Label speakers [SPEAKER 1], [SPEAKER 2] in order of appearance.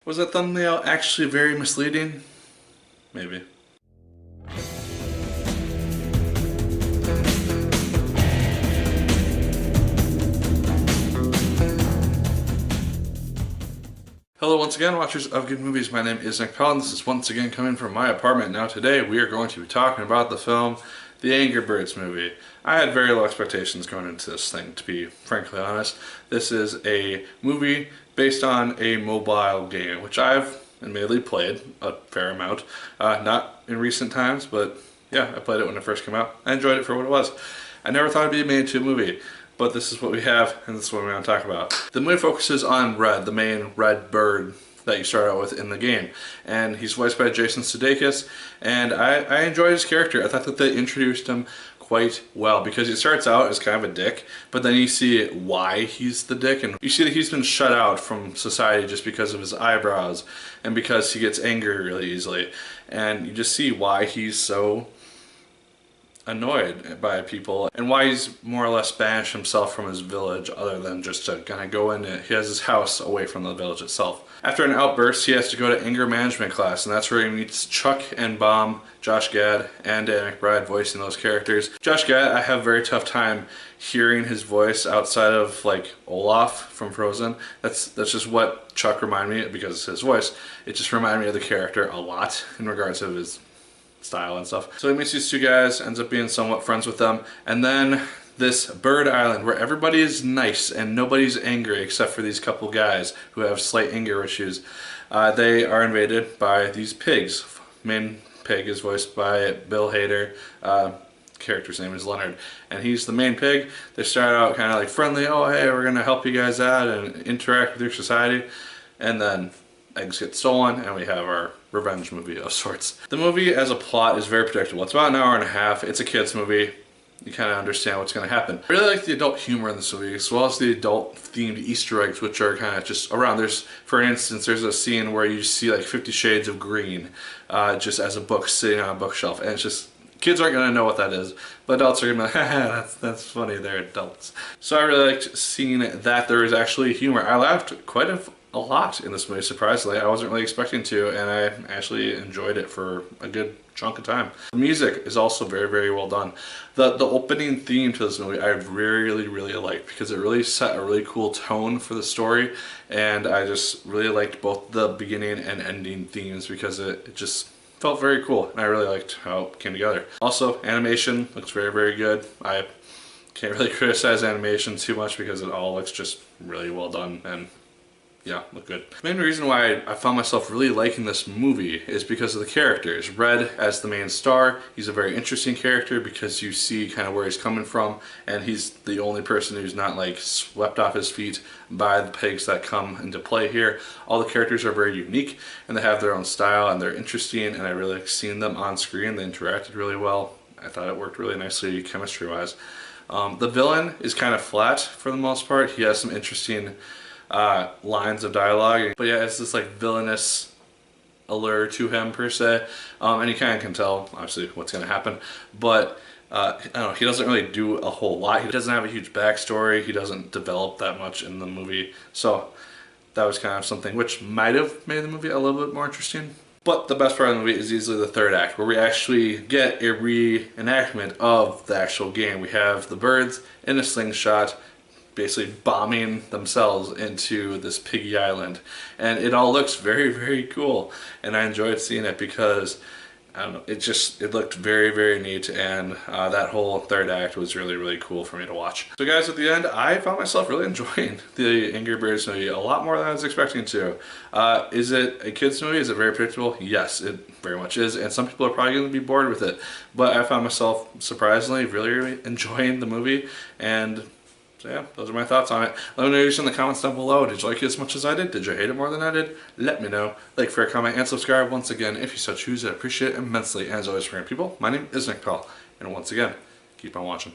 [SPEAKER 1] Was that thumbnail actually very misleading? Maybe. Hello once again, watchers of good movies. My name is Nick Pell and this is once again coming from my apartment. Now today we are going to be talking about the film The Angry Birds movie. I had very low expectations going into this thing, to be frankly honest. This is a movie based on a mobile game, which I've admittedly played a fair amount. Not in recent times, but yeah, I played it when it first came out. I enjoyed it for what it was. I never thought it'd be made into a movie. But this is what we have, and this is what we're going to talk about. The movie focuses on Red, the main red bird that you start out with in the game. And he's voiced by Jason Sudeikis, and I enjoyed his character. I thought that they introduced him quite well, because he starts out as kind of a dick, but then you see why he's the dick, and you see that he's been shut out from society just because of his eyebrows, and because he gets angry really easily. And you just see why he's so annoyed by people and why he's more or less banished himself from his village, other than just to kind of go in. He has his house away from the village itself. After an outburst, he has to go to anger management class, and that's where he meets Chuck and Bomb, Josh Gad, and Dan McBride voicing those characters. Josh Gad, I have a very tough time hearing his voice outside of like Olaf from Frozen. That's just what Chuck reminded me of, because it's his voice. It just reminded me of the character a lot in regards to his style and stuff. So he meets these two guys, ends up being somewhat friends with them, and then this bird island where everybody is nice and nobody's angry except for these couple guys who have slight anger issues. They are invaded by these pigs. Main pig is voiced by Bill Hader. Character's name is Leonard, and he's the main pig. They start out kind of like friendly, oh hey, we're gonna help you guys out and interact with your society, and then eggs get stolen and we have our revenge movie of sorts. The movie as a plot is very predictable. It's about an hour and a half. It's a kid's movie. You kind of understand what's going to happen. I really like the adult humor in this movie, as well as the adult themed Easter eggs, which are kind of just around. For instance, there's a scene where you see like 50 Shades of Green just as a book sitting on a bookshelf, and it's just, kids aren't going to know what that is, but adults are going to be like, haha, that's funny, they're adults. So I really liked seeing that there was actually humor. I laughed quite a lot in this movie, surprisingly. I wasn't really expecting to, and I actually enjoyed it for a good chunk of time. The music is also very, very well done. The opening theme to this movie I really liked, because it really set a really cool tone for the story, and I just really liked both the beginning and ending themes, because it just felt very cool, and I really liked how it came together. Also, animation looks very, very good. I can't really criticize animation too much, because it all looks just really well done, and yeah, look good. The main reason why I found myself really liking this movie is because of the characters. Red as the main star, he's a very interesting character because you see kind of where he's coming from, and he's the only person who's not like swept off his feet by the pigs that come into play here. All the characters are very unique and they have their own style and they're interesting, and I really like seeing them on screen. They interacted really well. I thought it worked really nicely chemistry wise. The villain is kind of flat for the most part. He has some interesting lines of dialogue, but yeah, it's this like villainous allure to him per se, and you kind of can tell obviously what's going to happen, but I don't know, he doesn't really do a whole lot. He doesn't have a huge backstory. He doesn't develop that much in the movie, so that was kind of something which might have made the movie a little bit more interesting. But the best part of the movie is easily the third act, where we actually get a reenactment of the actual game. We have the birds in a slingshot basically bombing themselves into this piggy island, and it all looks very, very cool, and I enjoyed seeing it because I don't know, it looked very, very neat, and that whole third act was really, really cool for me to watch. So guys, at the end, I found myself really enjoying the Angry Birds movie a lot more than I was expecting to. Is it a kids movie? Is it very predictable? Yes, it very much is, and some people are probably going to be bored with it, but I found myself surprisingly really, really enjoying the movie, and so yeah, those are my thoughts on it. Let me know in the comments down below. Did you like it as much as I did? Did you hate it more than I did? Let me know. Like, favorite, comment, and subscribe once again if you so choose. I appreciate it immensely. And as always, for people, my name is Nick Pell. And once again, keep on watching.